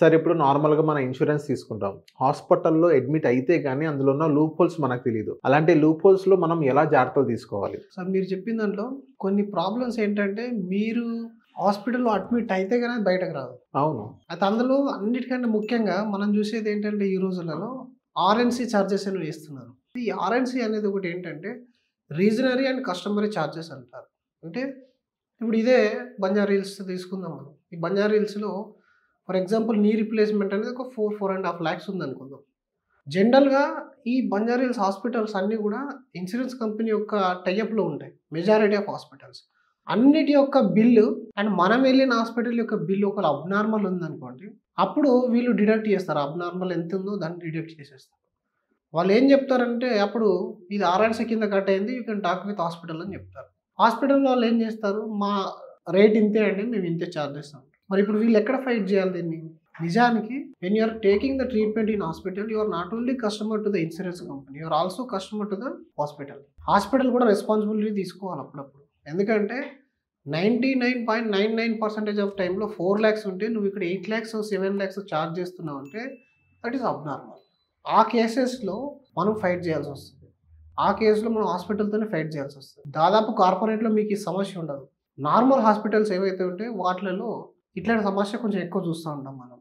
Sir ఇప్పుడు నార్మల్‌గా మనం ఇన్స్యూరెన్స్ తీసుకుంటాం. హాస్పిటల్‌లో అడ్మిట్ అయితే గాని అందులో ఉన్న లూప్ హోల్స్ మనకు తెలీదు. అలాంటి లూప్ హోల్స్‌లో మనం ఎలా జాగ్రత్తలు తీసుకోవాలి? సార్ మీరు చెప్పిన దాంట్లో కొన్ని ప్రాబ్లమ్స్ ఏంటంటే, మీరు హాస్పిటల్‌లో అడ్మిట్ అయితే గాని అది బయటకు రాదు. అవును. అయితే అందులో అన్నిటికంటే ముఖ్యంగా మనం చూసేది ఏంటంటే ఈ రోజులలో ఆర్ఎన్‌సీ చార్జెస్ అనేవి వేస్తున్నారు. ఈ ఆర్ఎన్‌సీ అనేది ఒకటి ఏంటంటే రీజనరీ అండ్ కస్టమరీ చార్జెస్ అంటారు. అంటే ఇప్పుడు ఇదే బంజారా హిల్స్ తీసుకుందాం మనం. ఈ బంజారా హిల్స్‌లో ఫర్ ఎగ్జాంపుల్ నీ రీప్లేస్‌మెంట్ అనేది ఒక 4.5 లాక్స్ ఉందనుకుందాం. జనరల్‌గా ఈ బంజారా హిల్స్ హాస్పిటల్స్ అన్నీ గూడా ఇన్స్యూరెన్స్ కంపెనీ యొక్క టై అప్‌లో ఉంటాయి. Majority of hospitals. అన్నిటి యొక్క బిల్లు అండ్ మనం వెళ్ళిన హాస్పిటల్ యొక్క బిల్ ఒకవేళ అబ్నార్మల్ ఉందనుకోండి, అప్పుడు వీళ్ళు డిడక్ట్ చేస్తారు. అబ్నార్మల్ ఎంతుందో దాన్ని డిడక్ట్ చేసేస్తారు. వాళ్ళేం జెప్తారంటే అప్పుడు ఇది ఆర్ఎన్‌సీ కింద కట్ అయింది. You can talk with hospital అని జెప్తారు. హాస్పిటల్ వాళ్ళేం జేస్తారు, మా రేట్ ఇంతే అండి. మేము ఇంతే చార్జ్ చేస్తాం. మరి ఇప్పుడు వీళ్ళు ఎక్కడ ఫైట్ జేయాలి దీన్ని? నిజానికి when you are taking the treatment in hospital, you are not only customer to the insurance company. You are also customer to the hospital. Hospital కూడా రెస్పాన్సిబిలిటీ తీసుకోవాలి అప్పుడప్పుడు. ఎందుకంటే 99.99% ఆఫ్ టైమ్‌లో 4,00,000 ఉంటే నువ్వు ఇక్కడ 8,00,000, 7,00,000 చార్జ్ చేస్తున్నావంటే దట్ ఈస్ అబ్నార్మల్. ఆ కేసెస్‌లో మనం ఫైట్ చేయాల్సొస్తది. ఆ కేస్‌లో మనం హాస్పిటల్‌తోనే ఫైట్ చేయాల్సొస్తది. దాదాపు కార్పొరేట్‌లో మీకు ఈ సమస్య ఉండదు. నార్మల్ హాస్పిటల్స్ ఏవైతే ఉంటాయో వాటిలలో ఇట్లాంటి సమస్య కొంచెం ఎక్కువ చూస్తా ఉంటాం మనం.